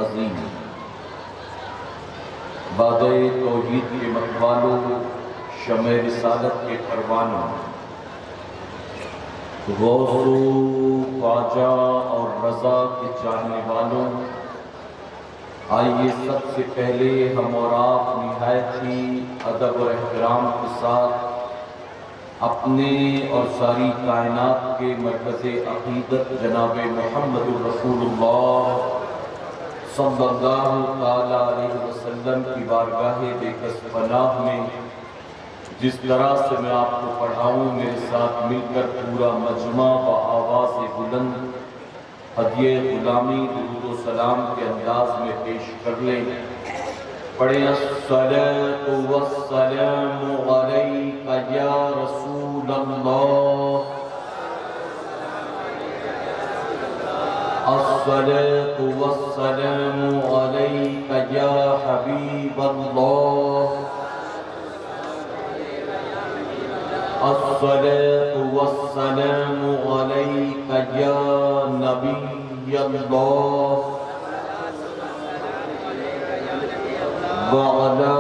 عظیم، وعدہ توحید کے متوالوں، شمع رسالت کے پروانوں، غوث و خواجہ اور رضا کے جاننے والوں، آئیے سب سے پہلے ہم اور آپ نہایت ہی ادب اور احترام کے ساتھ اپنے اور ساری کائنات کے مرکز عقیدت جناب محمد الرسول اللہ صلی اللہ تعالیٰ علیہ وسلم کی بارگاہ بےکس پناہ میں جس طرح سے میں آپ کو پڑھاؤں، میرے ساتھ مل کر پورا مجمع بآواز بلند ہدیہ غلامی درود و سلام کے انداز میں پیش کر لیں۔ پڑھیں الصلاۃ والسلام علیک یا رسول اللہ، الصلاۃ والسلام علیک یا حبیب اللہ، الصلاۃ والسلام علیک یا نبی اللہ، وعلی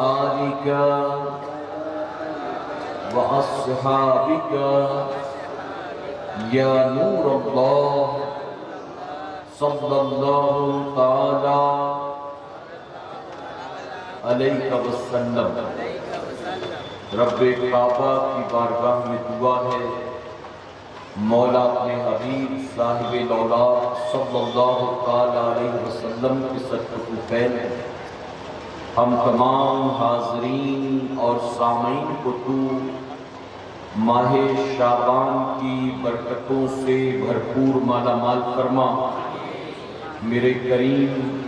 آلک واصحابک یا نور اللہ، صلی اللہ تعالی علیہ وسلم۔ رب کعبہ کی بارگاہ میں دعا ہے، مولا اپنے حبیب صاحب الاولاد صلی اللہ تعالی علیہ وسلم کے صدقہ طفیل ہم تمام حاضرین اور سامعین کو تو ماہ شعبان کی برکتوں سے بھرپور مالا مال فرما۔ میرے کریم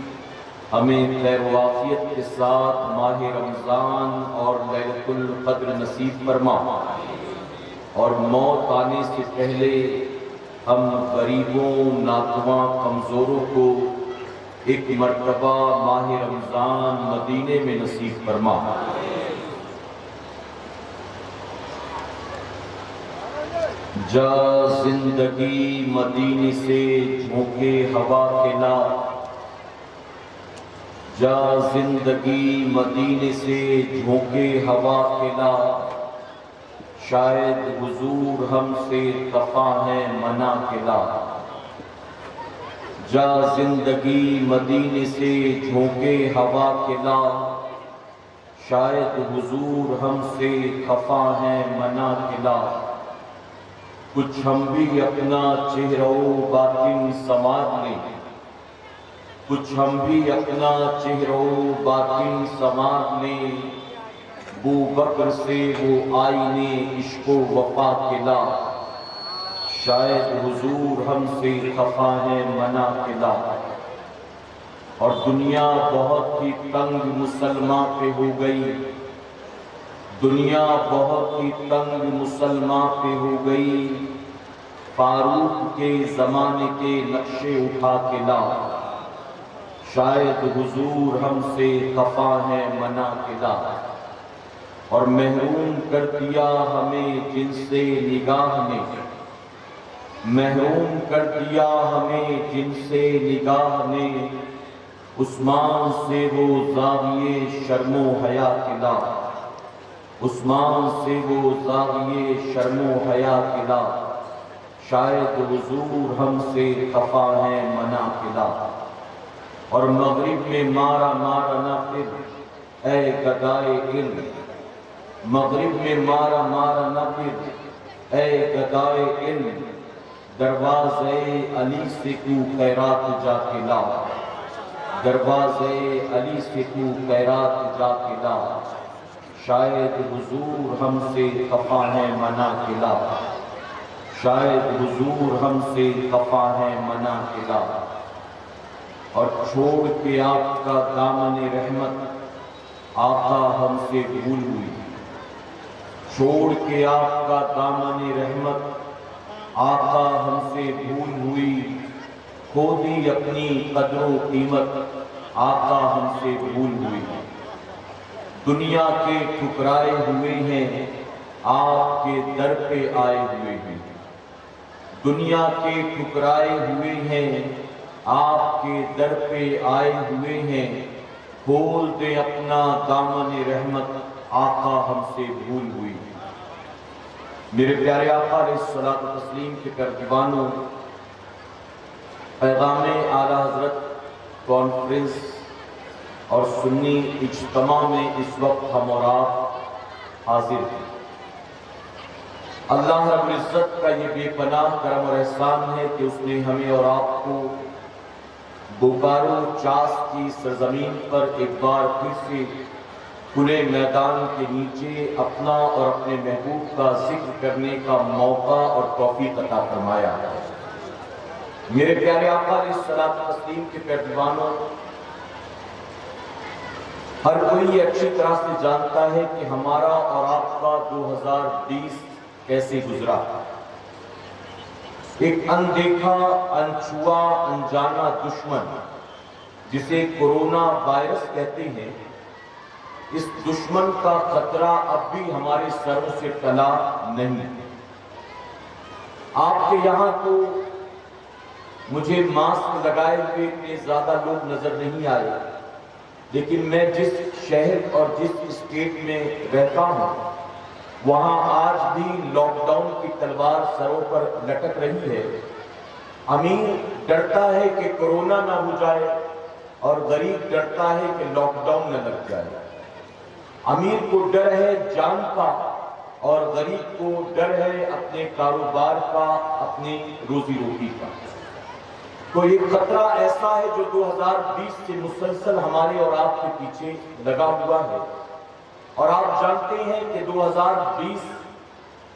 ہمیں خیر و عافیت کے ساتھ ماہ رمضان اور لیلۃ القدر نصیب فرما، اور موت آنے سے پہلے ہم غریبوں، ناتواں، کمزوروں کو ایک مرتبہ ماہ رمضان مدینے میں نصیب فرما۔ جا زندگی مدینے سے جھونکے ہوا کے لا، جا زندگی مدینے سے جھونکے ہوا کے لا، شاید حضور ہم سے خفا ہے منع کے لا۔ جا زندگی مدینے سے جھونکے ہوا کے لا، شاید حضور ہم سے خفا ہے منع کے لا۔ کچھ ہم بھی اپنا چہرہ و باطن سنوار لیں، کچھ ہم بھی اپنا چہرہ و باطن سنوار لیں، بو بکر سے وہ آئینے عشق و وفا کے لا، شاید حضور ہم سے خفا ہے منع کے لا۔ اور دنیا بہت ہی تنگ مسلمان پہ ہو گئی، دنیا بہت ہی تنگ مسلمان پہ ہو گئی، فاروق کے زمانے کے نقشے اٹھا کے لا، شاید حضور ہم سے خفا ہے منع کے لا۔ اور محروم کر دیا ہمیں جن سے نگاہ نے، محروم کر دیا ہمیں جن سے نگاہ نے، عثمان سے وہ زاویے شرم و حیا کے لا، عثمان سے وہ زاویے شرم و حیا کے لا، شاید حضور ہم سے خفا ہے منع کے لا۔ اور مغرب میں مارا مارا نہ پھر اے گدائے علم، مغرب میں مارا مارا نہ پھر اے گدائے علم، دروازے علی سے تو خیرات جا کے لا، دروازے علی سے تو خیرات جا کے لا، شاید حضور ہم سے خفا ہے منع کے لا، شاید حضور ہم سے خفا ہے منع کے لا۔ اور چھوڑ کے آپ کا دامن رحمت آقا ہم سے بھول ہوئی، چھوڑ کے آپ کا دامن رحمت آقا ہم سے بھول ہوئی، کھو دی اپنی قدر و قیمت آقا ہم سے بھول ہوئی۔ دنیا کے ٹھکرائے ہوئے ہیں آپ کے در پہ آئے ہوئے ہیں، دنیا کے ٹھکرائے ہوئے ہیں آپ کے در پہ آئے ہوئے ہیں، کھول دے اپنا دامن رحمت، آقا ہم سے بھول ہوئی۔ میرے پیارے آقا علیہ الصلوۃ والتسلیم کے ترجمانوں، پیغام اعلیٰ حضرت کانفرنس اور سنی اجتماع میں اس وقت ہم اور آپ حاضر ہیں۔ اللہ رب العزت کا یہ بے پناہ کرم اور احسان ہے کہ اس نے ہمیں اور آپ کو بوکارو چاس کی سرزمین پر ایک بار پھر سے کھلے میدان کے نیچے اپنا اور اپنے محبوب کا ذکر کرنے کا موقع اور توفیق عطا فرمایا۔ میرے پیارے آقا علیہ الصلوۃ والتسلیم کے پیروانوں، ہر کوئی یہ اچھی طرح سے جانتا ہے کہ ہمارا اور آپ کا 2020 کیسے گزرا۔ ایک اندیکھا، انچھوا، انجانا دشمن جسے کورونا وائرس کہتے ہیں، اس دشمن کا خطرہ اب بھی ہمارے سروں سے ٹلا نہیں۔ آپ کے یہاں تو مجھے ماسک لگائے ہوئے اتنے زیادہ لوگ نظر نہیں آئے، لیکن میں جس شہر اور جس اسٹیٹ میں رہتا ہوں وہاں آج بھی لاک ڈاؤن کی تلوار سروں پر لٹک رہی ہے۔ امیر ڈرتا ہے کہ کورونا نہ ہو جائے اور غریب ڈرتا ہے کہ لاک ڈاؤن نہ لگ جائے۔ امیر کو ڈر ہے جان کا اور غریب کو ڈر ہے اپنے کاروبار کا، اپنی روزی روٹی کا۔ تو ایک خطرہ ایسا ہے جو 2020 سے مسلسل ہمارے اور آپ کے پیچھے لگا ہوا ہے، اور آپ جانتے ہیں کہ 2020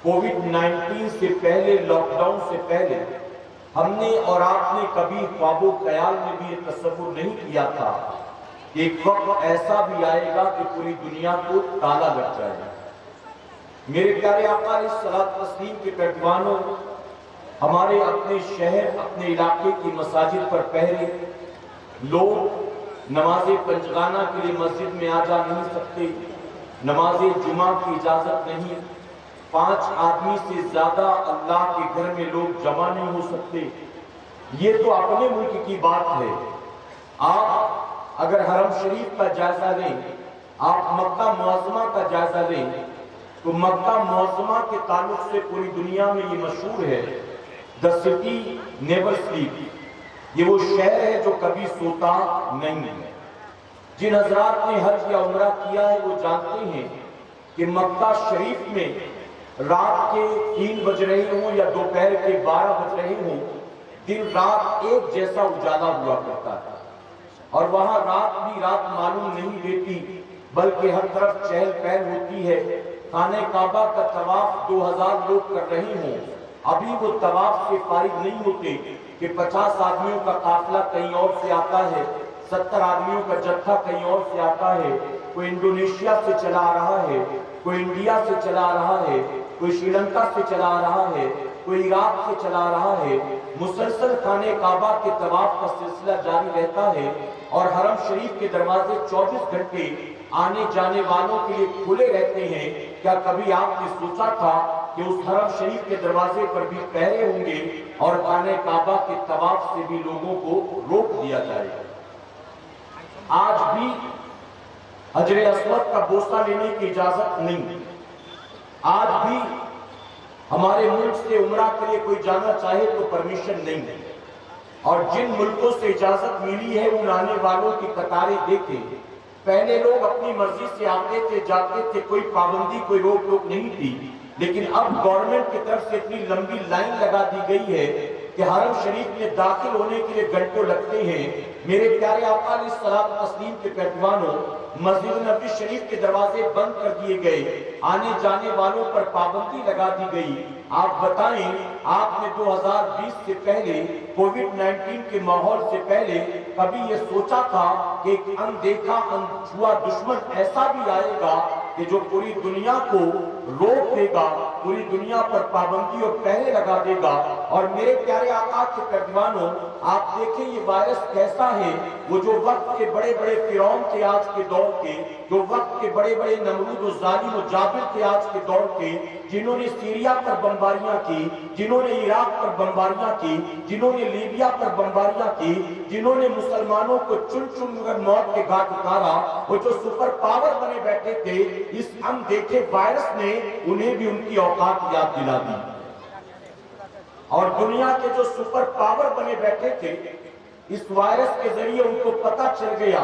کووڈ-19 سے پہلے، لاک ڈاؤن سے پہلے، ہم نے اور آپ نے کبھی خواب و خیال میں بھی یہ تصور نہیں کیا تھا کہ ایک وقت ایسا بھی آئے گا کہ پوری دنیا کو تالا لگ جائے گا۔ میرے پیارے آقا علیہ الصلوۃ والتسلیم کے پیروانوں، ہمارے اپنے شہر، اپنے علاقے کی مساجد پر پہرے، لوگ نماز پنجگانہ کے لیے مسجد میں آ جا نہیں سکتے، نماز جمعہ کی اجازت نہیں، 5 آدمی سے زیادہ اللہ کے گھر میں لوگ جمع نہیں ہو سکتے۔ یہ تو اپنے ملک کی بات ہے۔ آپ اگر حرم شریف کا جائزہ لیں، آپ مکہ معظمہ کا جائزہ لیں، تو مکہ معظمہ کے تعلق سے پوری دنیا میں یہ مشہور ہے، The city never sleeps۔ یہ وہ شہر ہے جو کبھی سوتا نہیں ہے۔ جن حضرات نے حج یا عمرہ کیا ہے وہ جانتے ہیں کہ مکہ شریف میں رات کے 3 بج رہے ہوں یا دوپہر کے 12 بج رہے ہوں، دن رات ایک جیسا اجالا ہوا کرتا ہے، اور وہاں رات بھی رات معلوم نہیں دیتی، بلکہ ہر طرف چہل پہل ہوتی ہے۔ خانہ کعبہ کا طواف 2000 لوگ کر رہے ہوں، ابھی وہ طواف سے فارغ نہیں ہوتے کہ 50 آدمیوں کا قافلہ کہیں اور سے آتا ہے، 70 آدمیوں کا جتھا کہیں اور سے آتا ہے، کوئی انڈونیشیا سے چلا آ رہا ہے، کوئی انڈیا سے چلا آ رہا ہے، کوئی سری لنکا سے چلا آ رہا ہے، کوئی عراق سے چلا آ رہا ہے۔ مسلسل خانہ کعبہ کے طواف کا سلسلہ جاری رہتا ہے، اور حرم شریف کے دروازے 24 گھنٹے آنے جانے والوں کے لیے کھلے رہتے ہیں۔ کیا کبھی آپ نے سوچا تھا کہ اس حرم شریف کے دروازے پر بھی پہرے ہوں گے اور خانہ کعبہ کے طواف سے بھی لوگوں کو روک دیا جائے گا؟ آج بھی حجر اسود کا بوسہ لینے کی اجازت نہیں۔ آج بھی ہمارے ملک سے عمرہ کے لیے کوئی جانا چاہے تو پرمیشن نہیں ہے، اور جن ملکوں سے اجازت ملی ہے ان آنے والوں کی قطاریں دیکھیں۔ پہلے لوگ اپنی مرضی سے آتے تھے، جاتے تھے، کوئی پابندی، کوئی روک ٹوک نہیں تھی، لیکن اب گورنمنٹ کی طرف سے اتنی لمبی لائن لگا دی گئی ہے کہ حرم شریف میں داخل ہونے کے لیے گھنٹوں لگتے ہیں۔ میرے پیارے آقا علیہ الصلوۃ والتسلیم کے پیروانوں، مسجد نبوی شریف کے دروازے بند کر دیے گئے، آنے جانے والوں پر پابندی لگا دی گئی۔ آپ بتائیں، آپ نے 2020 سے پہلے، کووڈ-19 کے ماحول سے پہلے کبھی یہ سوچا تھا کہ ایک اندیکھا، انچھوا دشمن ایسا بھی آئے گا کہ جو پوری دنیا کو روک دے گا، پوری دنیا پر پابندی اور پہرے لگا دے گا۔ اور میرے پیارے آقا کے پیروانوں، آپ دیکھیں یہ وائرس کیسا ہے، وہ جو وقت کے بڑے بڑے فرعون تھے آج کے دور کے، جو وقت کے بڑے بڑے نمرود و ظالم و جابر تھے آج کے دور کے، جنہوں نے سیریا پر بمباریاں کی، جنہوں نے عراق پر بمباریاں کی، جنہوں نے لیبیا پر بمباریاں کی، جنہوں نے مسلمانوں کو چن چن کر موت کے گھاٹ اتارا، وہ جو سپر پاور بنے بیٹھے تھے، اس ہم دیکھے وائرس نے انہیں بھی ان کی اوقات یاد دلا دی۔ اور دنیا کے جو سپر پاور بنے بیٹھے تھے، اس وائرس کے ذریعے ان کو پتا چل گیا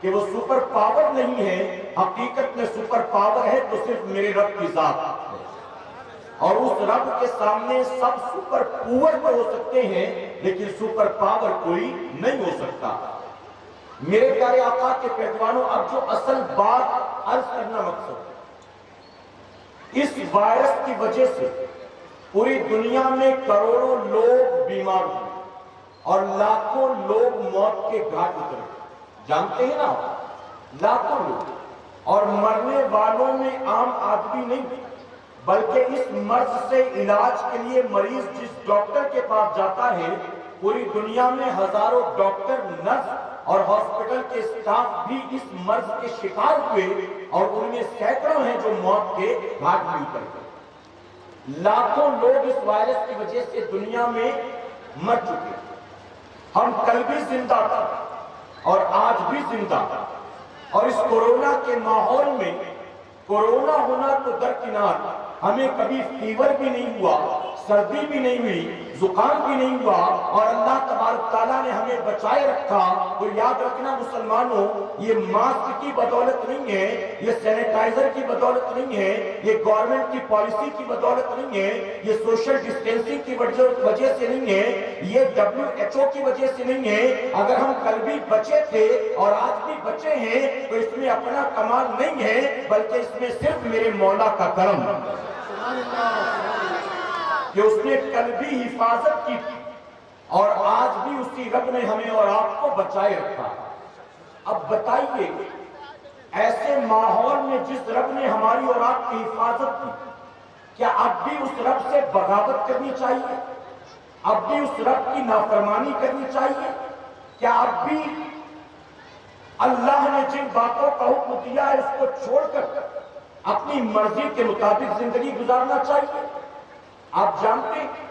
کہ وہ سپر پاور نہیں ہے، حقیقت میں سپر پاور ہے تو صرف میرے رب کی ذات ہے۔ اور اس رب کے سامنے سب سپر پاور تو ہو سکتے ہیں، لیکن سپر پاور کوئی نہیں ہو سکتا۔ میرے پیارے آقا کے پیروانوں، اب جو اصل بات عرض کرنا مقصد، اس وائرس کی وجہ سے پوری دنیا میں کروڑوں لوگ بیمار ہوئے اور لاکھوں لوگ موت کے گھاٹ اترے، جانتے ہیں نا، لاکھوں لوگ۔ اور مرنے والوں میں عام آدمی نہیں، بلکہ اس مرض سے علاج کے لیے مریض جس ڈاکٹر کے پاس جاتا ہے، پوری دنیا میں ہزاروں ڈاکٹر، نرس اور ہاسپٹل کے اسٹاف بھی اس مرض کے شکار ہوئے، اور ان میں سینکڑوں ہیں جو موت کے گھاٹ میں اتر گئے۔ لاکھوں لوگ اس وائرس کی وجہ سے دنیا میں مر چکے۔ ہم کل بھی زندہ تھے اور آج بھی زندہ، اور اس کورونا کے ماحول میں کورونا ہونا تو درکنار، ہمیں کبھی فیور بھی نہیں ہوا، سردی بھی نہیں ہوئی، زکام بھی نہیں ہوا، اور اللہ تبارک تعالیٰ نے ہمیں بچائے رکھا۔ تو یاد رکھنا مسلمانوں، یہ ماسک کی بدولت نہیں ہے، یہ سینیٹائزر کی بدولت نہیں ہے، یہ گورنمنٹ کی پالیسی کی بدولت نہیں ہے، یہ سوشل ڈسٹینسنگ کی وجہ سے نہیں ہے، یہ WHO کی وجہ سے نہیں ہے۔ اگر ہم کل بھی بچے تھے اور آج بھی بچے ہیں تو اس میں اپنا کمال نہیں ہے، بلکہ اس میں صرف میرے مولا کا کرم کہ اس نے کل بھی حفاظت کی تھی، اور آج بھی اسی رب نے ہمیں اور آپ کو بچائے رکھا۔ اب بتائیے، ایسے ماحول میں جس رب نے ہماری اور آپ کی حفاظت کی، کیا اب بھی اس رب سے بغاوت کرنی چاہیے؟ اب بھی اس رب کی نافرمانی کرنی چاہیے؟ کیا اب بھی اللہ نے جن باتوں کا حکم دیا ہے اس کو چھوڑ کر اپنی مرضی کے مطابق زندگی گزارنا چاہیے؟ آپ جانتے ہیں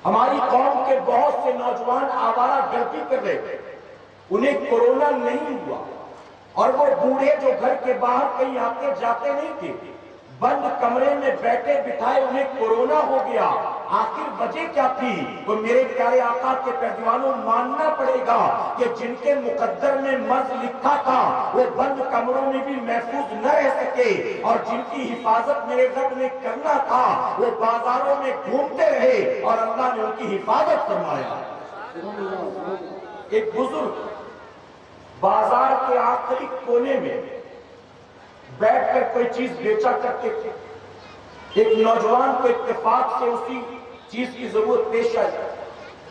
ہماری قوم کے بہت سے نوجوان آوارہ گردی کر رہے تھے، انہیں کورونا نہیں ہوا، اور وہ بوڑھے جو گھر کے باہر کہیں آتے جاتے نہیں تھے، بند کمرے میں بیٹھے بٹھائے انہیں کورونا ہو گیا۔ آخر وجہ کیا تھی؟ تو میرے پیارے آقا کے پیروانوں، ماننا پڑے گا کہ جن کے مقدر میں مرض لکھا تھا وہ بند کمروں میں بھی محفوظ نہ رہ سکے، اور جن کی حفاظت میرے رب نے کرنا تھا وہ بازاروں میں گھومتے رہے اور اللہ نے ان کی حفاظت فرمایا۔ ایک بزرگ بازار کے آخری کونے میں بیٹھ کر کوئی چیز بیچا کرتے تھے، ایک نوجوان کو اتفاق سے اسی چیز کی ضرورت پیش آئی،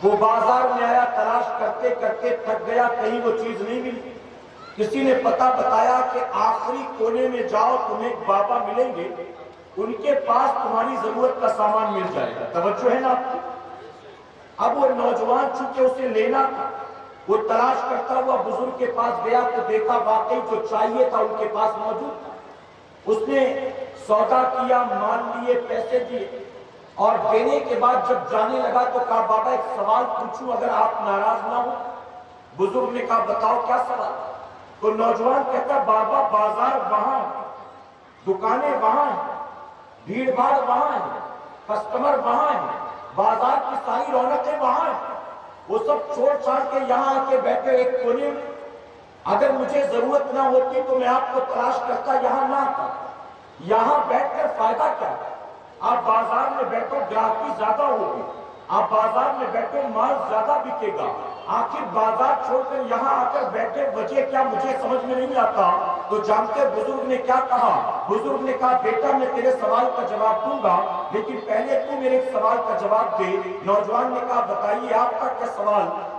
وہ بازار میں آیا، تلاش کرتے کرتے تھک گیا، کہیں وہ چیز نہیں ملی۔ کسی نے پتہ بتایا کہ آخری کونے میں جاؤ، تمہیں ایک بابا ملیں گے، ان کے پاس تمہاری ضرورت کا سامان مل جائے گا۔ توجہ ہے نا آپ کی؟ اب وہ نوجوان چونکہ اسے لینا تھا، وہ تلاش کرتا ہوا بزرگ کے پاس گیا تو دیکھا واقعی جو چاہیے تھا ان کے پاس موجود تھا۔ اس نے سودا کیا، مان لیے، پیسے دیے، اور دینے کے بعد جب جانے لگا تو کہا بابا ایک سوال پوچھوں اگر آپ ناراض نہ ہو؟ بزرگ نے کہا بتاؤ کیا سوال؟ تو نوجوان کہتا بابا بازار وہاں، دکانیں وہاں ہیں، بھیڑ بھاڑ وہاں ہے، کسٹمر وہاں ہے، بازار کی ساری رونقیں وہاں ہیں، وہ سب چھوڑ چھاڑ کے یہاں آ کے بیٹھے ایک کونے میں۔ اگر مجھے ضرورت نہ ہوتی تو میں آپ کو تلاش کرتا یہاں نہ آتا، یہاں بیٹھ کر فائدہ کیا ہے؟ آپ بازار میں بیٹھو، گراہکی زیادہ ہوگی، آپ بازار میں بیٹھو، مال زیادہ بکے گا، آخر بازار چھوڑ کر یہاں آ کر بیٹھے وجہ کیا مجھے سمجھ میں نہیں آتا۔ تو جانتے بزرگ نے کیا کہا؟ بزرگ نے کہا بیٹا میں تیرے سوال کا جواب دوں گا، لیکن پہلے تو میرے ایک سوال کا جواب دے۔ نوجوان نے کہا بتائیے آپ کا کیا سوال؟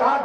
4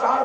4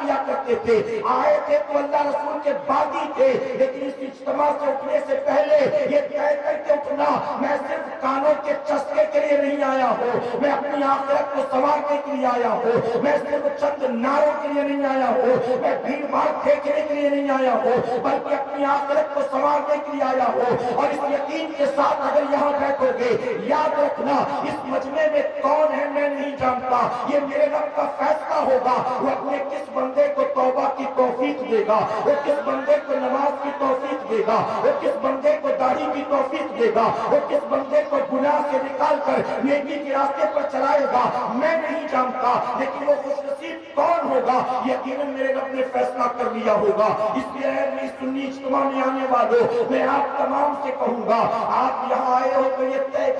کیا کرتے تھے، آئے تھے تو اللہ رسول کے باغی تھے، لیکن اس اجتماع سے اٹھنے سے پہلے یہ طے کر کے اٹھنا میں صرف کانوں کے چسکے کے لیے نہیں آیا ہوں، میں اپنی آخرت کو سنوارنے کے لیے آیا ہوں، میں صرف چند نعروں کے لیے نہیں آیا ہوں، میں بھیڑ بھاڑ دیکھنے کے لیے نہیں آیا ہوں، بلکہ اپنی آخرت کو سنوارنے کے لیے آیا ہوں۔ اور اس یقین کے ساتھ اگر یہاں بیٹھو گے، یاد رکھنا اس مجمع میں کون ہے میں نہیں جانتا، یہ میرے رب کا فیصلہ ہوگا، وہ اپنے کس بندے کو توبہ کی توفیق دے گا، وہ کس بندے کو نماز کی توفیق دے گا، وہ کس بندے کو داڑھی کی توفیق دے گا، وہ کس بندے کو گناہ سے نکال کر نیکی کے راستے پر چلائے گا میں نہیں جانتا، لیکن وہ خوش نصیب کون ہوگا یقیناً میرے رب نے فیصلہ کر لیا ہوگا۔ اس لیے میں سنی اجتماع میں آنے والوں میں آپ تمام سے کہوں گا، آپ یہاں آئے ہو تو یہ طے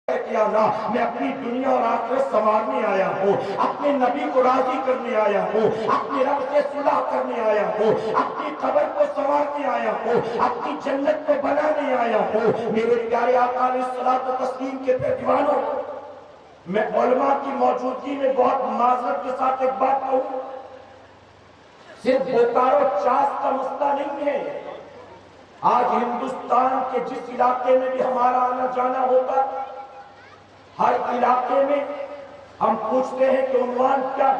کیا نا میں اپنی دنیا اور آخرت سنوارنے آیا ہوں، اپنے نبی کو راضی کرنے آیا ہوں، اپنے رب سے صلح کرنے آیا ہوں، اپنی قبر کو سنوارنے آیا ہوں، اپنی جنت کو بنانے آیا ہوں۔ میرے پیارے آقا علیہ الصلوۃ والتسلیم کے دیوانوں، میں علماء کی موجودگی میں بہت معذرت کے ساتھ ایک بات کہوں، صرف بوکارو چاس کا مسئلہ نہیں ہے، آج ہندوستان کے جس علاقے میں بھی ہمارا آنا جانا ہوتا، ہر علاقے میں ہم پوچھتے ہیں کہ عنوان کیا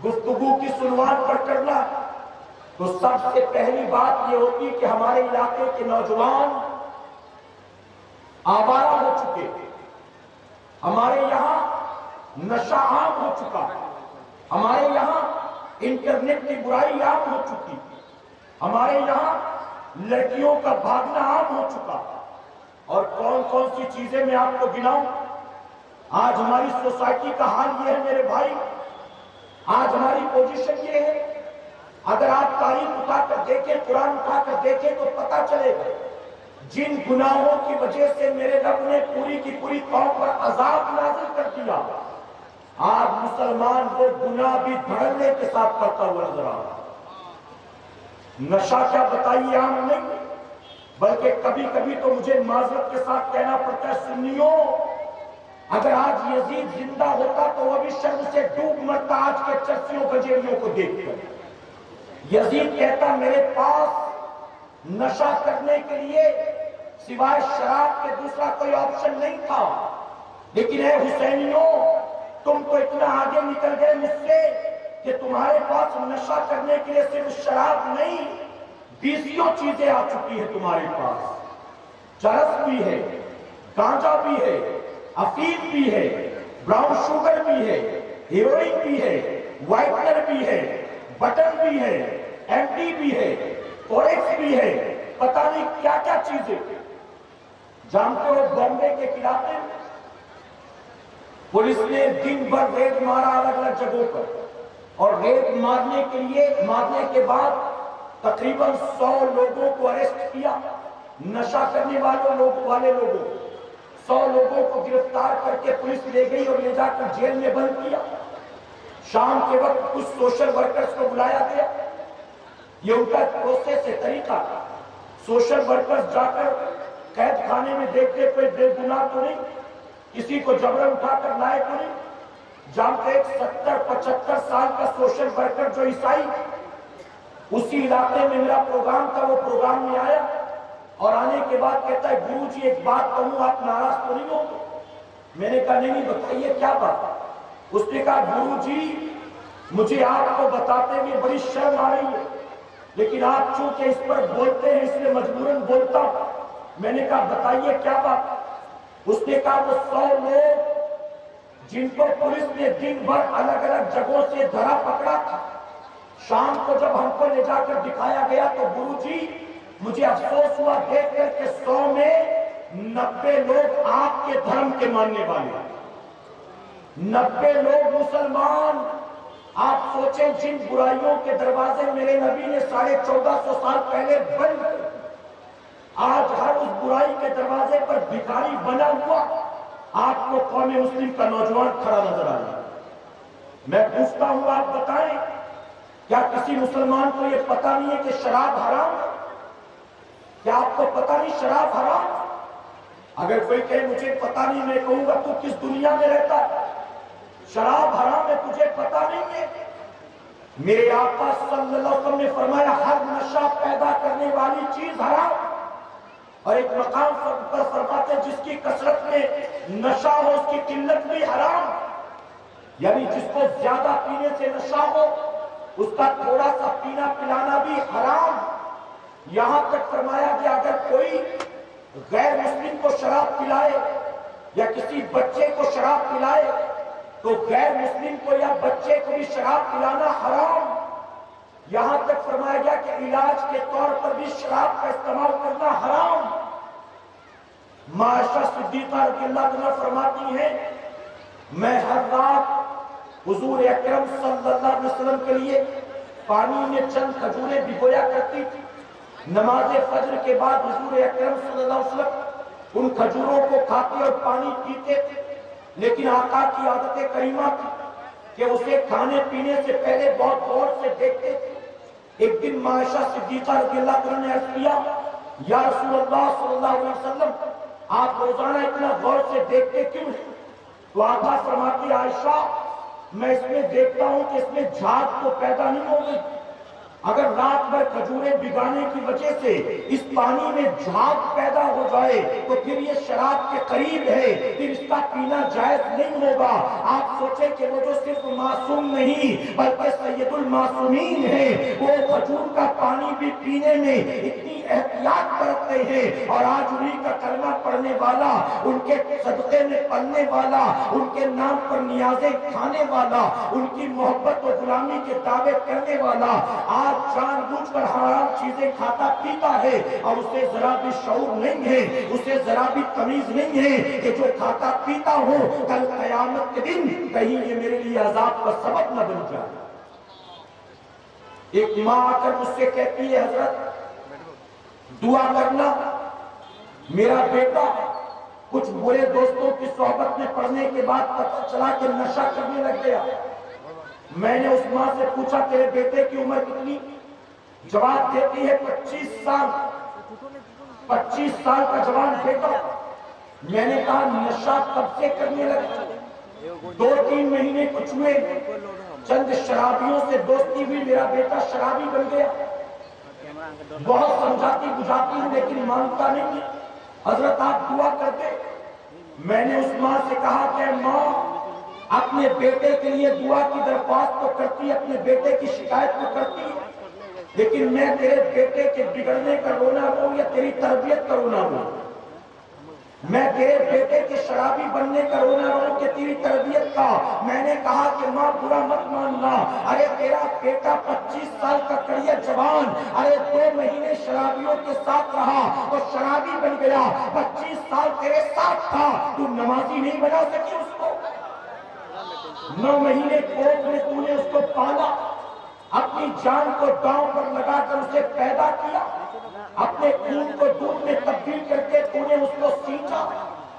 گفتگو کی عنوان پر کرنا، تو سب سے پہلی بات یہ ہوتی کہ ہمارے علاقے کے نوجوان آوارہ ہو چکے، ہمارے یہاں نشہ عام ہو چکا، ہمارے یہاں انٹرنیٹ کی برائی عام ہو چکی، ہمارے یہاں لڑکیوں کا بھاگنا عام ہو چکا، اور کون کون سی چیزیں میں آپ کو گناؤں۔ آج ہماری سوسائٹی کا حال یہ ہے میرے بھائی، آج ہماری پوزیشن یہ ہے، اگر آپ تاریخ اٹھا کر دیکھیں، قرآن اٹھا کر دیکھیں تو پتہ چلے گا جن گناہوں کی وجہ سے میرے رب نے پوری کی پوری قوم پر عذاب نازل کر دیا، آج مسلمان وہ گناہ بھی دھڑلے کے ساتھ کرتا ہوا نظر آ رہا۔ نشہ کیا بتائیے عام نہیں، بلکہ کبھی کبھی تو مجھے معذرت کے ساتھ کہنا پڑتا ہے، سنیوں اگر آج یزید زندہ ہوتا تو وہ بھی شرم سے ڈوب مرتا آج کے چرسیوں گجیریوں کو دیکھ کر۔ یزید کہتا میرے پاس نشہ کرنے کے لیے سوائے شراب کے دوسرا کوئی آپشن نہیں تھا، لیکن اے حسینیوں تم تو اتنا آگے نکل گئے مجھ سے کہ تمہارے پاس نشہ کرنے کے لیے صرف شراب نہیں، 20 چیزیں آ چکی ہیں تمہارے پاس، چرس بھی ہے، گانجا بھی ہے، افیم بھی ہے، براؤن شوگر بھی ہے، ہیروئن بھی ہے، وائٹنر بھی ہے، بٹن بھی ہے، ایم ڈی بھی ہے، فوریکس بھی ہے، پتہ نہیں کیا کیا چیزیں۔ جانتے ہو بامبے کے علاقے میں پولیس نے دن بھر ریڈ مارا الگ الگ جگہوں پر، اور ریڈ مارنے کے بعد تقریباً 100 لوگوں کو اریسٹ کیا، نشہ کرنے والے لوگوں 100 لوگوں کو گرفتار کر کے پولیس لے گئی اور لے جا کر جیل میں بند کیا۔ شام کے وقت کچھ سوشل ورکرز کو بلایا گیا، یہ ان کا پروسیس ہے، طریقہ، سوشل ورکرز جا کر قید خانے میں دیکھتے کوئی بے گناہ تو نہیں، کسی کو جبرن اٹھا کر لائے تو نہیں۔ جانتے ایک 70-75 سال کا سوشل ورکر جو عیسائی، اسی علاقے میں میرا پروگرام تھا، وہ پروگرام میں آیا اور آنے کے بعد کہتا ہے گرو جی ایک بات کہوں آپ ناراض تو نہیں ہو؟ میں نے کہا نہیں بتائیے کیا بات؟ اس نے کہا گرو جی مجھے آپ کو بتاتے ہوئے بڑی شرم آ رہی ہے، لیکن آپ چونکہ اس پر بولتے ہیں اس لیے مجبوراً بولتا ہوں۔ میں نے کہا بتائیے کیا بات؟ اس نے کہا وہ 100 لوگ جن کو پولیس نے دن بھر الگ الگ جگہوں سے دھرا پکڑا تھا، شام کو جب ہم کو لے جا کر دکھایا گیا تو گرو جی مجھے افسوس ہوا دیکھ کر کہ 100 میں 90 لوگ آپ کے دھرم کے ماننے والے، 90 لوگ مسلمان۔ آپ سوچیں جن برائیوں کے دروازے میرے نبی نے 1450 سال پہلے بند کر، آج ہر اس برائی کے دروازے پر بھکاری بنا ہوا آپ کو قوم مسلم کا نوجوان کھڑا نظر آ رہا ہے۔ میں پوچھتا ہوں آپ بتائیں کیا کسی مسلمان کو یہ پتہ نہیں ہے کہ شراب حرام ہے؟ کیا آپ کو پتہ نہیں شراب حرام؟ اگر کوئی کہے مجھے پتہ نہیں، میں کہوں گا تو کس دنیا میں رہتا ہے؟ شراب حرام ہے تجھے پتہ نہیں ہے؟ میرے آقا صلی اللہ علیہ وسلم نے فرمایا ہر نشہ پیدا کرنے والی چیز حرام، اور ایک مقام پر فرماتے جس کی کثرت میں نشہ ہو اس کی قلت بھی حرام، یعنی جس کو زیادہ پینے سے نشہ ہو اس کا تھوڑا سا پینا پلانا بھی حرام۔ یہاں تک فرمایا کہ اگر کوئی غیر مسلم کو شراب پلائے یا کسی بچے کو شراب پلائے تو غیر مسلم کو یا بچے کو بھی شراب پلانا حرام۔ یہاں تک فرمایا گیا کہ علاج کے طور پر بھی شراب کا استعمال کرنا حرام۔ عائشہ صدیقہ رضی اللہ عنہا فرماتی ہیں میں ہر رات حضور اکرم صلی اللہ علیہ وسلم کے لیے پانی میں چند کھجوریں بھگویا کرتی تھی، نماز فجر کے بعد حضور اکرم صلی اللہ علیہ وسلم ان کھجوروں کو کھاتے اور پانی پیتے تھے، لیکن آقا کی عادت کریمہ تھی کہ اسے کھانے پینے سے پہلے بہت غور سے دیکھتے تھے۔ ایک دن عائشہ صدیقہ رضی اللہ عنہا نے عرض کیا یا رسول اللہ صلی اللہ علیہ وسلم آپ روزانہ اتنا غور سے دیکھتے کیوں ہیں؟ تو آقا فرماتی عائشہ میں اس میں دیکھتا ہوں کہ اس میں جھاگ تو پیدا نہیں ہوگی، اگر رات بھر کھجوریں بھگانے کی وجہ سے اس پانی میں جھاگ پیدا ہو جائے تو پھر یہ شراب کے قریب ہے، پھر اس کا پینا جائز نہیں ہوگا۔ آپ سوچیں کہ وہ جو صرف معصوم نہیں بلکہ سید المعصومین ہے، وہ کھجور کا پانی بھی پینے میں اتنی احتیاط برتتے ہیں، اور آج انہی کا کلمہ پڑھنے والا، ان کے صدقے میں پلنے والا، ان کے نام پر نیازیں کھانے والا، ان کی محبت و غلامی کے دعوے کرنے والا آج جان بوجھ کر حرام چیزیں کھاتا پیتا ہے، اور اسے ذرا بھی شعور نہیں ہے، اسے ذرا بھی تمیز نہیں ہے کہ جو کھاتا پیتا ہو کل قیامت کے دن کہیں یہ میرے لیے عذاب کا سبب نہ بن جائے۔ ایک ماں آ کر مجھ سے کہتی ہے حضرت دعا کرنا، میرا بیٹا کچھ برے دوستوں کی صحبت میں پڑھنے کے بعد پتہ چلا کہ نشہ کرنے لگ گیا۔ میں نے اس ماں سے پوچھا تیرے بیٹے کی عمر کتنی؟ جواب دیتی ہے 25 سال۔ 25 سال کا جوان بیٹا۔ میں نے کہا نشہ کب سے کرنے لگا؟ 2-3 مہینے کچھ ہوئے، چند شرابیوں سے دوستی ہوئی، میرا بیٹا شرابی بن گیا۔ بہت سمجھاتی بجھاتی ہوں لیکن مانتا نہیں۔ حضرت آپ دعا کرتے۔ میں نے اس ماں سے کہا کہ ماں اپنے بیٹے کے لیے دعا کی درخواست تو کرتی، اپنے بیٹے کی شکایت تو کرتی، لیکن میں تیرے بیٹے کے بگڑنے کا رونا روں یا تیری تربیت کا رونا روں؟ میں تیرے بیٹے کے شرابی بننے کا رونا روں کہ تیری تربیت کا؟ میں نے کہا کہ ماں برا مت ماننا، ارے تیرا بیٹا 25 سال کا کڑیا جوان، ارے 2 مہینے شرابیوں کے ساتھ رہا تو شرابی بن گیا، 25 سال تیرے ساتھ تھا، تو نمازی نہیں بنا سکی اس کو؟ 9 مہینے کوکھ میں تو نے اس کو پالا، اپنی جان کو داؤں پر لگا کر اسے پیدا کیا، اپنے خون کو دودھ میں تبدیل کر کے تو نے اس کو سینچا،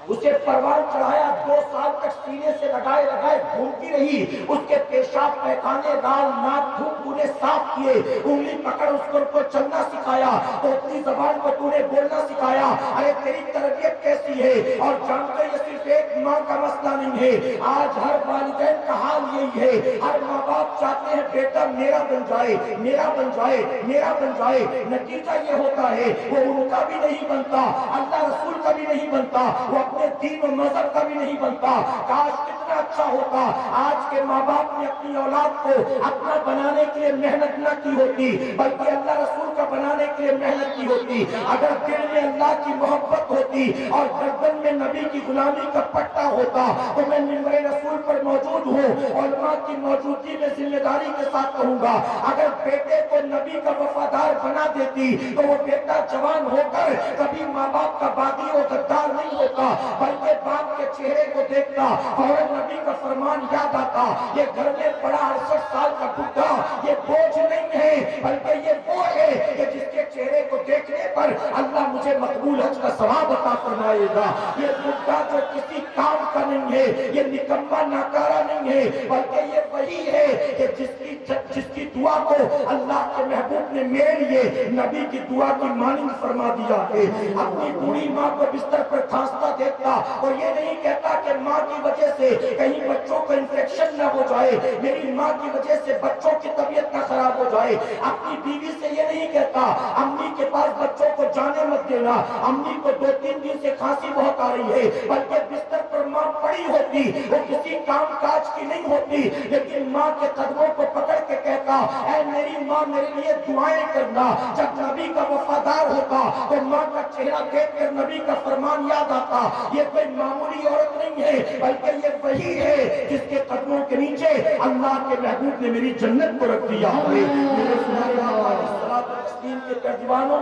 اسے پروان چڑھایا، 2 سال تک سینے سے لگائے گھومتی رہی، اس کے پیشاب پیخانے رال ناک تھوک تو نے صاف کیے، انگلی پکڑ اس کو چلنا سکھایا، تو اپنی زبان کو تو نے بولنا سکھایا۔ ارے تیری تربیت کیسی ہے؟ اور جانتے یہ صرف ایک ماں کا مسئلہ نہیں ہے، آج ہر والدین کا حال یہی ہے، ہر ماں باپ چاہتے ہیں بیٹا میرا بن جائے، میرا بن جائے، میرا بن جائے، نتیجہ یہ ہوتا ہے وہ ان کا بھی نہیں بنتا، اللہ رسول کا بھی نہیں بنتا، وہ اپنے دین و مذہب کا بھی نہیں بنتا۔ کاش کتنا اچھا ہوتا آج کے ماں باپ نے اپنی اولاد کو اپنا بنانے کے لیے محنت نہ کی ہوتی بلکہ اللہ رسول کا بنانے کے لیے محنت کی ہوتی۔ اگر دل میں اللہ کی محبت ہوتی اور گردن میں نبی کی غلامی کا پٹا ہوتا تو میں منبر رسول پر موجود ہوں، علماء کی موجودگی میں ذمہ داری کے ساتھ کہوں گا اگر بیٹے کو نبی کا وفادار بنا دیتی تو وہ بیٹا جوان ہو کر کبھی ماں باپ کا باغی و غدار نہیں ہوتا بلکہ باپ کے چہرے کو دیکھتا فوراً نبی کا فرمان یاد آتا، یہ گھر میں پڑا 68 سال کا بڈھا یہ بوجھ نہیں ہے بلکہ یہ وہ ہے کہ جس کے چہرے کو دیکھنے پر اللہ مجھے مقبول حج کا ثواب عطا فرمائے گا۔ یہ بڈھا جو کسی کام کا نہیں ہے، یہ نکما ناکارہ نہیں ہے بلکہ یہ وہی ہے کہ جس کی جس کی دعا کو اللہ کے محبوب نے میرے لیے نبی کی دعا کی مانند فرما دیا ہے. اپنی بوڑھی ماں کو بستر پر کھانستا دیکھتا اور یہ نہیں کہتا کہ ماں کی وجہ سے کہیں بچوں کو انفیکشن نہ ہو جائے, میری ماں کی وجہ سے بچوں کی طبیعت نہ خراب ہو جائے. اپنی بیوی سے یہ نہیں کہتا امی کے پاس بچوں کو جانے مت دینا, امی کو 2-3 دن سے کھانسی بہت آ رہی ہے, بلکہ بستر پر ماں پڑی ہوتی, وہ کسی کام کاج کی نہیں ہوتی, لیکن ماں کے قدموں کو پکڑ کے کہتا اے میری ماں میرے لیے دعائیں کرنا. جب نبی کا وفادار ہوتا تو ماں کا چہرہ دیکھ کر نبی کا فرمان یاد آتا, یہ کوئی معمولی عورت نہیں ہے بلکہ یہ وہی ہے جس کے قدموں کے نیچے اللہ کے محبوب نے میری جنت کو رکھ دیا ہے. میرے سنائے آقا علیہ الصلوۃ والتسلیم کے ترجمانوں,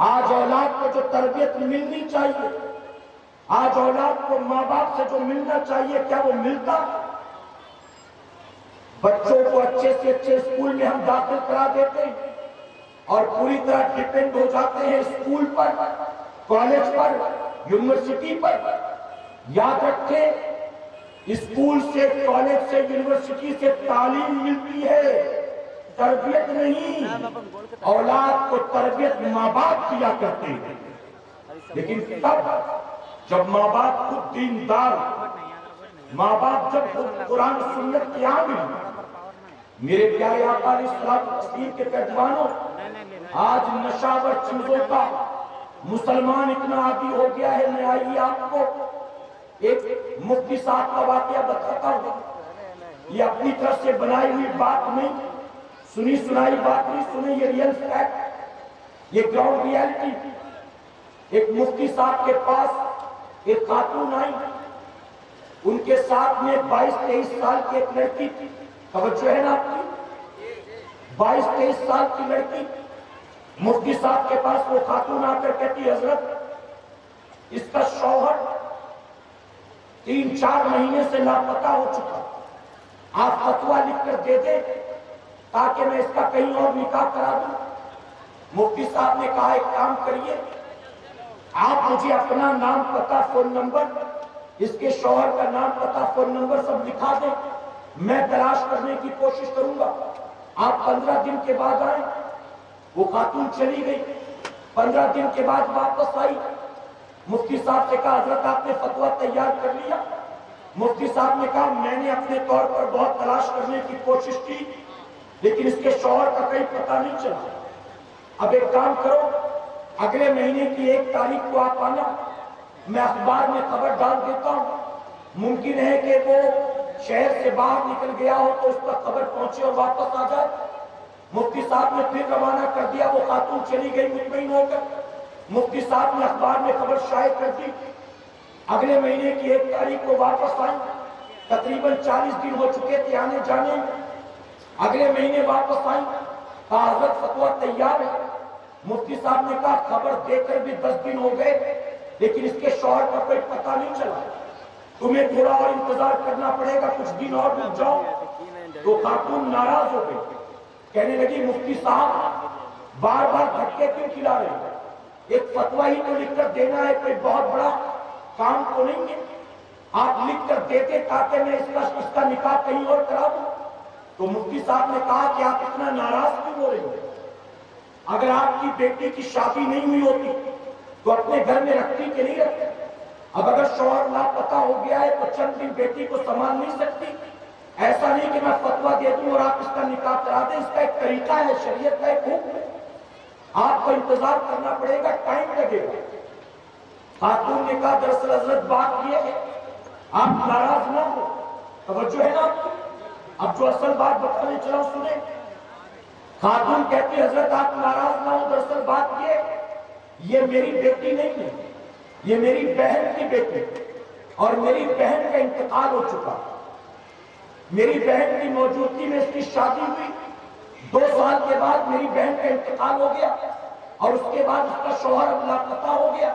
آج اولاد کو جو تربیت ملنی چاہیے, آج اولاد کو ماں باپ سے جو ملنا چاہیے, کیا وہ ملتا؟ بچوں کو اچھے سے اچھے اسکول میں ہم داخل کرا دیتے ہیں اور پوری طرح ڈیپینڈ ہو جاتے ہیں اسکول پر, کالج پر, یونیورسٹی پر. یاد رکھیں, اسکول سے, کالج سے, یونیورسٹی سے تعلیم ملتی ہے, تربیت نہیں. اولاد کو تربیت ماں باپ کیا کرتے ہیں, لیکن تب جب ماں باپ خود دیندار, ماں باپ جب خود قرآن سنت کے عامل. میرے پیارے آقا علیہ الصلوۃ والتسلیم کے ترجمانوں, آج نشاور چیزوں کا مسلمان اتنا عادی ہو گیا ہے. میں آئیے آپ کو ایک مفتی صاحب کا واقعہ بتاتا ہوں. یہ اپنی طرف سے بنائی ہوئی بات نہیں, سنی سنائی بات نہیں, سنی یہ ریئل فیکٹ, یہ گراؤنڈ ریئلٹی. ایک مفتی صاحب کے پاس ایک خاتون آئی, ان کے ساتھ میں 22-23 سال کی ایک لڑکی تھی. توجہ ہے نا آپ کی, 22-23 سال کی لڑکی. مفتی صاحب کے پاس وہ خاتون آ کر کہتی حضرت اس کا شوہر 3-4 مہینے سے لاپتہ ہو چکا, آپ فتویٰ لکھ کر دے دیں تاکہ میں اس کا کہیں اور نکاح کرا دوں. مفتی صاحب نے کہا ایک کام کریے, آپ مجھے اپنا نام پتہ فون نمبر, اس کے شوہر کا نام پتہ فون نمبر سب لکھا دیں, میں تلاش کرنے کی کوشش کروں گا. آپ 15 دن کے بعد آئیں. وہ خاتون چلی گئی, 15 دن کے بعد واپس آئی. مفتی صاحب سے کہا حضرت آپ نے فتویٰ تیار کر لیا؟ مفتی صاحب نے کہا میں نے اپنے طور پر بہت تلاش کرنے کی کوشش کی, لیکن اس کے شوہر کا کہیں پتہ نہیں چلا. اب ایک کام کرو, اگلے مہینے کی 1 تاریخ کو آپ آنا, میں اخبار میں خبر ڈال دیتا ہوں. ممکن ہے کہ وہ شہر سے باہر نکل گیا ہو تو اس پر خبر پہنچے اور واپس آ جائے. مفتی صاحب نے پھر روانہ کر دیا. وہ خاتون چلی گئی مطمئن ہو کر. مفتی صاحب نے اخبار میں خبر شائع کر دی. اگلے مہینے کی 1 تاریخ کو واپس آئی. تقریباً 40 دن ہو چکے تھے آنے جانے میں. اگلے مہینے واپس آئی, کہا حضرت فتویٰ تیار ہے. مفتی صاحب نے کہا خبر دے کر بھی 10 دن ہو گئے, لیکن اس کے شوہر کا کوئی پتہ نہیں چلا. تمہیں تھوڑا اور انتظار کرنا پڑے گا, کچھ دن اور رک جاؤ. تو خاتون ناراض ہو گئی, کہنے لگی مفتی صاحب بار بار دھکے کیوں کھلا رہے ہیں؟ ایک فتویٰ ہی تو لکھ کر دینا ہے, کوئی بہت بڑا کام تو نہیں ہے. آپ لکھ کر دیتے تاکہ میں اس کا نکاح کہیں اور کرا دوں. تو مفتی صاحب نے کہا کہ آپ اتنا ناراض کیوں ہو رہے ہیں؟ اگر آپ کی بیٹی کی شادی نہیں ہوئی ہوتی تو اپنے گھر میں رکھتی کہ نہیں رکھتی؟ اب اگر شوہر لاپتہ ہو گیا ہے تو چند دن بیٹی کو سنبھال نہیں سکتی؟ ایسا نہیں کہ میں فتویٰ دے دوں اور آپ اس کا نکاح کرا دیں. اس کا ایک طریقہ ہے, شریعت کا ایک حکم ہے. آپ کو انتظار کرنا پڑے گا, ٹائم لگے گا. خاتون نے کہا دراصل حضرت بات یہ ہے آپ ناراض نہ ہو. توجہ ہے نا آپ کی. اب جو اصل بات بتانے چلا سنیں. خاتون کہتی حضرت آپ ناراض نہ ہو, دراصل بات یہ میری بیٹی نہیں ہے, یہ میری بہن کی بیٹی, اور میری بہن کا انتقال ہو چکا. میری بہن کی موجودگی میں اس کی شادی ہوئی. 2 سال کے بعد میری بہن کا انتقال ہو گیا اور اس کے بعد اس کا شوہر اب لاپتہ ہو گیا.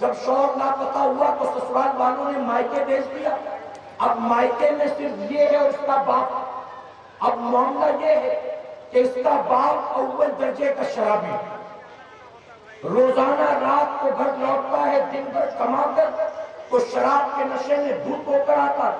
جب شوہر لاپتہ ہوا تو سسرال والوں نے مائکے بھیج دیا. اب مائکے میں صرف یہ ہے اور اس کا باپ. اب معاملہ یہ ہے کہ اس کا باپ اول درجے کا شرابی, روزانہ رات کو گھر لوٹتا ہے, دن بھر کما کر تو شراب کے نشے میں دھت ہو کر آتا.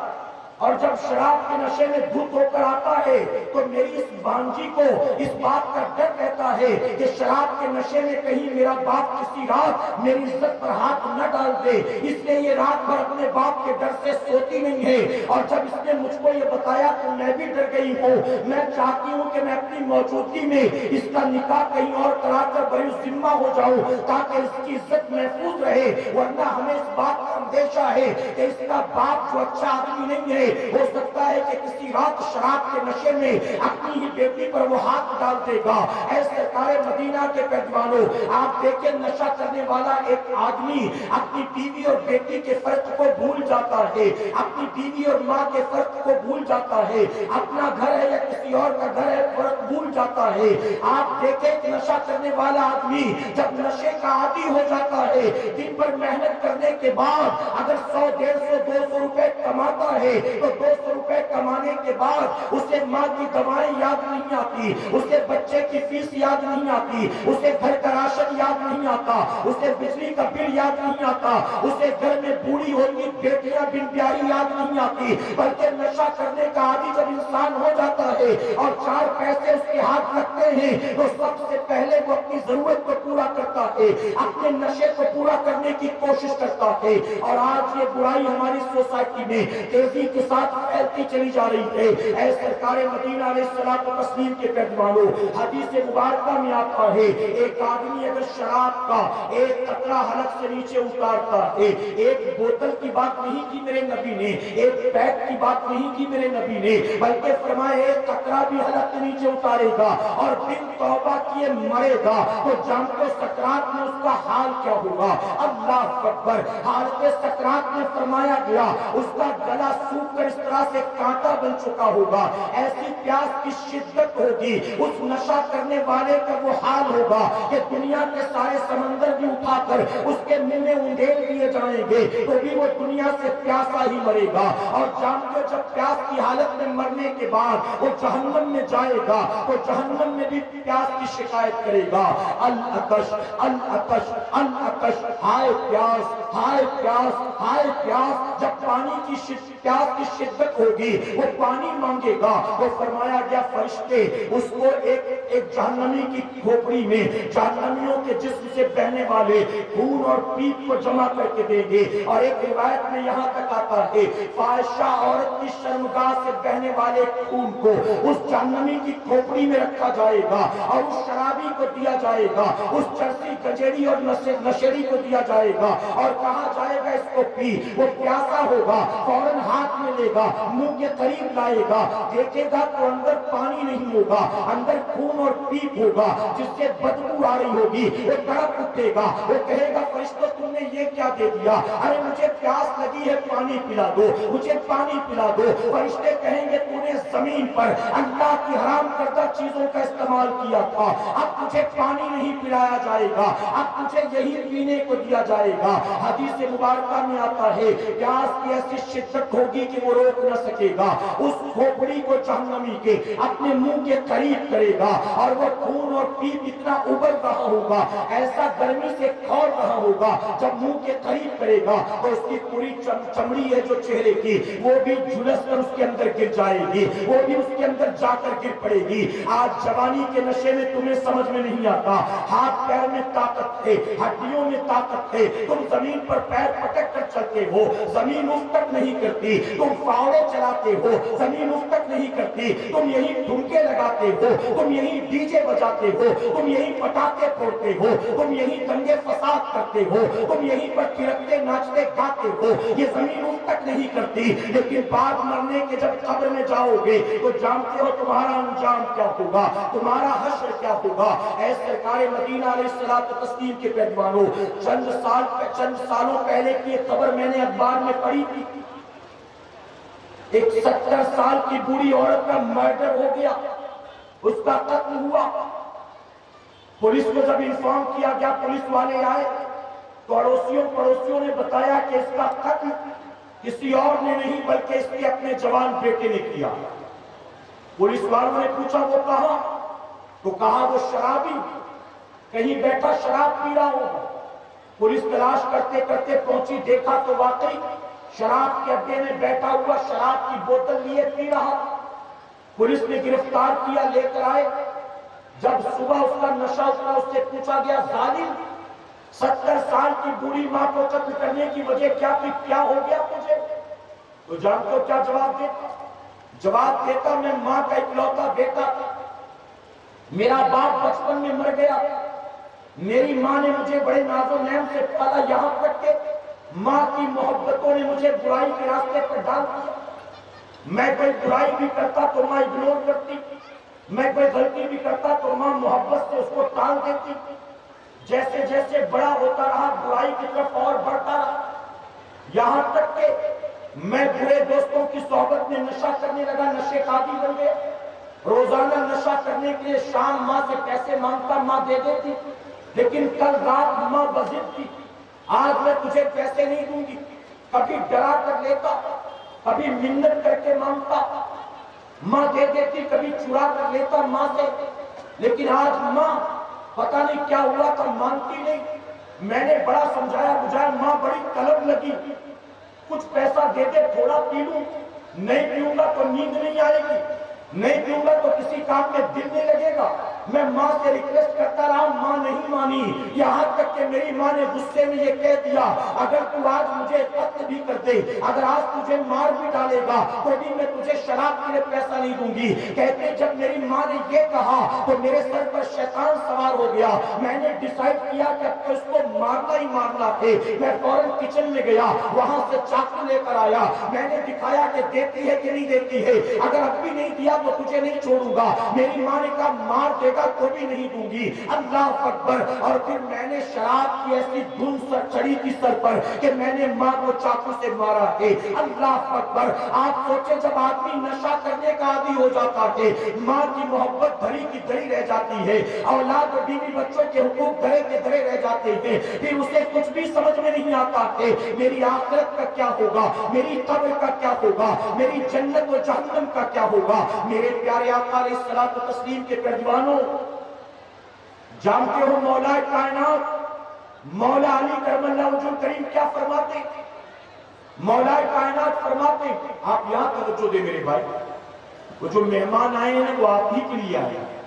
اور جب شراب کے نشے میں دھت ہو کر آتا ہے تو میری اس بانجی کو اس بات کا ڈر رہتا ہے کہ شراب کے نشے میں کہیں میرا باپ کسی رات میری عزت پر ہاتھ نہ ڈال دے، اس لیے یہ رات بھر اپنے باپ کے ڈر سے سوتی نہیں ہے۔ اور جب اس نے مجھ کو یہ بتایا تو میں بھی ڈر گئی ہوں۔ میں چاہتی ہوں کہ میں اپنی موجودگی میں اس کا نکاح کہیں اور کرا کر بری ذمہ ہو جاؤں تاکہ اس کی عزت محفوظ رہے، ورنہ ہمیں اس بات کا اندیشہ ہے کہ اس کا باپ جو اچھا آدمی نہیں ہے، ہو سکتا ہے کہ کسی رات شراب کے نشے میں اپنی ہی بیٹی پر وہ ہاتھ ڈال دے گا۔ اے سرکار مدینہ کے پیدوانوں، آپ دیکھیں نشہ کرنے والا ایک آدمی اپنی بیوی اور بیٹی کے فرق کو بھول جاتا ہے، اپنی بیوی اور ماں کے فرق کو بھول جاتا ہے، اپنا گھر ہے یا کسی اور کا گھر ہے فرق بھول جاتا ہے۔ آپ دیکھیں کہ نشہ کرنے والا آدمی جب نشے کا عادی ہو جاتا ہے، دن بھر محنت کرنے کے بعد اگر 100 150 200 روپے کماتا ہے تو 200 روپے کمانے کے بعد اسے ماں کی دوائیں یاد نہیں آتی، اسے بچے کی فیس یاد نہیں آتی، اسے گھر کا راشن یاد نہیں آتا، اسے بجلی کا بل یاد نہیں آتا، اسے گھر میں بوڑھی ہوتی بیٹیاں بن پیاری یاد نہیں آتی، بلکہ نشہ کرنے کا عادی جب انسان ہو جاتا ہے اور 4 پیسے اس کے ہاتھ لگتے ہیں تو سب سے پہلے وہ اپنی ضرورت کو پورا کرتا ہے، اپنے نشے کو پورا کرنے کی کوشش کرتا ہے۔ اور آج یہ برائی ہماری سوسائٹی میں تیزی کے ساتھ پھیلتی چلی جا رہی ہے۔ اے سرکار مدینہ علیہ الصلوۃ والتسلیم کے پیغمبروں، حدیث مبارکہ میں آتا ہے ایک آدمی اگر شراب کا ایک قطرہ حلق سے نیچے اتارتا ہے، ایک بوتل کی بات نہیں کی میرے نبی نے، ایک پیک کی بات نہیں کی میرے نبی نے، بلکہ فرمایا ایک قطرہ بھی حلق کے نیچے اتارے گا اور بن توبہ کیے مرے گا تو جانتے سکرات میں اس کا حال کیا ہوگا۔ اللہ اکبر۔ حالت سکرات میں فرمایا گیا اس کا گلا سوکھ کر اس طرح سے کانٹا بن چکا ہوگا، ایسی پیاس کی شدت ہوگی اس نشہ کرنے والے کا وہ حال ہوگا کہ دنیا کے سارے سمندر بھی اٹھا کر اس کے منہ میں انڈیل دیے جائیں گے تو بھی وہ دنیا سے پیاسا ہی مرے گا۔ اور جانتے جب پیاس کی حالت میں مرنے کے بعد وہ جہنم میں جائے گا تو جہنم میں بھی پیاس کی شکایت کرے گا، العطش العطش العطش، ہائے پیاس ہائے پیاس ہائے پیاس۔ جب پانی کی پیاس کی شدت ہوگی وہ پانی مانگے گا، وہ فرمایا گیا فرشتے اس کو ایک جہنمی کی کھوپڑی میں جہنمیوں کے جسم سے بہنے والے خون اور پیپ کو جمع کر کے دیں گے۔ اور ایک روایت میں یہاں تک آتا ہے فاحشہ عورت کی شرمگاہ سے بہنے والے خون کو اس جہنمی کی کھوپڑی میں رکھا جائے گا اور اس شرابی کو دیا جائے گا، اس چرسی گجیری اور نشیڑی کو دیا جائے گا اور کہا جائے گا اس کو پی۔ وہ پیاسا ہوگا، فوراً ہاتھ میں لے گا، منہ کے قریب لائے گا، دیکھے گا تو اندر پانی نہیں ہوگا، اندر خون اور پیپ ہوگا جس سے بدبو آ رہی ہوگی۔ وہ تڑپ اٹھے گا، وہ کہے گا فرشتوں تم نے یہ کیا دے دیا؟ ارے مجھے پیاس لگی ہے، پانی پلا دو، مجھے پانی پلا دو۔ فرشتے کہیں گے تو نے زمین پر اللہ کی حرام کردہ چیزوں کا استعمال کیا تھا، اب تجھے پانی نہیں پلایا جائے گا، اب تجھے یہی پینے کو دیا جائے گا۔ حدیث مبارکہ میں آتا ہے پیاس کی ایسی شدت ہوگی کہ وہ روک نہ سکے گا، اس کھوپڑی کو جہنمی کے اپنے منہ کے قریب کرے گا اور وہ خون اور پیپ اتنا ابل رہا ہوگا، ایسا گرمی سے کھول رہا ہوگا، جب منہ کے قریب کرے گا تو اس کی پوری چمڑی ہے جو چہرے کی وہ بھی جھلس کر اس کے اندر گر جائے گی، وہ بھی اس کے اندر جا کر گر پڑے گی۔ آج جوانی کے نشے میں تمہیں سمجھ میں نہیں آتا، ہاتھ پیر میں طاقت ہے، ہڈیوں میں طاقت ہے، تم زمین پر پیر پٹک کر چلتے ہو، زمین اف تک نہیں کرتی، تم فاوڑے چلاتے ہو، زمین اف تک نہیں کرتی، تم یہی ڈھمکے لگاتے ہو، تم یہی ڈی جے بجاتے ہو، تم یہی پٹاخے پھوڑتے ہو، تم یہی دنگے فساد کرتے ہو، تم یہی پر تھرکتے ناچتے گاتے ہو، یہ زمین اف تک نہیں کرتی۔ لیکن بعد مرنے کے جب قبر میں جاؤ گے تو جانتے ہو تمہارا انجام کیا ہوگا، تمہارا حشر کیا ہوگا۔ اے سرکار مدینہ علیہ الصلوۃ والتسلیم کے پیغمبروں، چند سالوں پہلے کی ایک خبر میں نے اخبار میں پڑھی تھی، ایک 70 سال کی بوڑھی عورت کا مرڈر ہو گیا، اس کا قتل ہوا۔ پولیس کو جب انفارم کیا گیا، پولیس والے آئے تو پڑوسیوں نے بتایا کہ اس کا قتل کسی اور نے نہیں بلکہ اس کے اپنے جوان بیٹے نے کیا۔ پولیس والوں نے پوچھا وہ کہاں؟ تو کہا وہ شرابی کہیں بیٹھا شراب پی رہا ہوگا۔ پولیس تلاش کرتے کرتے پہنچی، دیکھا تو واقعی شراب کے اڈے میں بیٹھا ہوا شراب کی بوتل لیے پی رہا. پولیس نے گرفتار کیا, لے کر آئے. جب صبح اس کا نشہ اترا, اس سے پوچھا گیا, ظالم 70 سال کی بوڑھی ماں کو قتل کرنے کی وجہ کیا تھی, کیا ہو گیا تجھے؟ تو جانتے ہو کیا جواب دیتا؟ جواب دیتا, میں ماں کا اکلوتا بیٹا تھا, میرا باپ بچپن میں مر گیا, میری ماں نے مجھے بڑے ناز و نعم سے پالا, یہاں تک کہ ماں کی محبتوں نے مجھے برائی کے راستے پر ڈال دیا. میں کوئی برائی بھی کرتا تو ماں اگنور کرتی, میں کوئی غلطی بھی کرتا تو ماں محبت سے اس کو ٹال دیتی. جیسے جیسے بڑا ہوتا رہا برائی کی طرف اور بڑھتا رہا, یہاں تک کہ میں برے دوستوں کی صحبت میں نشہ کرنے لگا, نشے کا عادی بن گیا. روزانہ نشہ کرنے کے لیے شام ماں سے پیسے مانگتا, ماں دے دیتی, لیکن کل رات ماں بضد تھی, آج میں تجھے پیسے نہیں دوں گی. کبھی ڈرا کر لیتا, کبھی منت کر کے مانگتا, ماں دے دیتی, کبھی چرا کر لیتا ماں سے, لیکن آج ماں پتہ نہیں کیا ہوا تھا مانتی نہیں. میں نے بڑا سمجھایا بجھایا, ماں بڑی طلب لگی, کچھ پیسہ دے دے تھوڑا پی لوں, نہیں پیوں گا تو نیند نہیں آئے گی, نہیں پیوں گا تو کسی کام میں دل نہیں لگے گا. میں ماں سے ریکویسٹ کرتا رہا, ماں نہیں مانی, یہاں تک کہ میری ماں نے غصے میں یہ کہہ دیا, اگر تو آج مجھے قتل بھی کر دے, اگر آج تجھے مار بھی ڈالے گا تو بھی میں تجھے شراب کے لیے پیسہ نہیں دوں گی. کہتے جب میری ماں نے یہ کہا تو میرے سر پر شیطان سوار ہو گیا. میں نے ڈیسائیڈ کیا کہ اب تو اس کو مارنا ہی مارنا ہے. میں فوراً کچن میں گیا, وہاں سے چاقو لے کر آیا, میں نے دکھایا کہ دیتی ہے کہ نہیں دیتی ہے, اگر اب بھی نہیں دیا تو تجھے نہیں چھوڑوں گا. میری ماں نے کہا مار دے گا تو بھی نہیں دوں گی. اللہ اکبر. اور پھر میں نے شراب کی ایسی دھن سر چڑھی تھی سر پر کہ میں نے ماں کو چاقو سے مارا ہے. اللہ اکبر. آپ سوچیں جب آدمی نشہ کرنے کا عادی ہو جاتا ہے, ماں کی محبت دھری کی دھری رہ جاتی ہے, اولاد و بیوی بچوں کے حقوق دھرے کے دھرے رہ جاتے ہیں, پھر اسے کچھ بھی سمجھ میں نہیں آتا ہے میری آخرت کا کیا ہوگا, میری قبر کا کیا ہوگا, میری جنت و جہنم کا کیا ہوگا. میرے پیارے آقا علیہ الصلوۃ والتسلیم کے پیروانوں, جانتے ہو مولا کائنات مولا علی کرم اللہ وجہ کریم کیا فرماتے ہیں؟ مولا کائنات فرماتے ہیں, آپ یہاں توجہ دے میرے بھائی, وہ جو مہمان آئے ہیں وہ آپ ہی کے لیے آئے ہیں.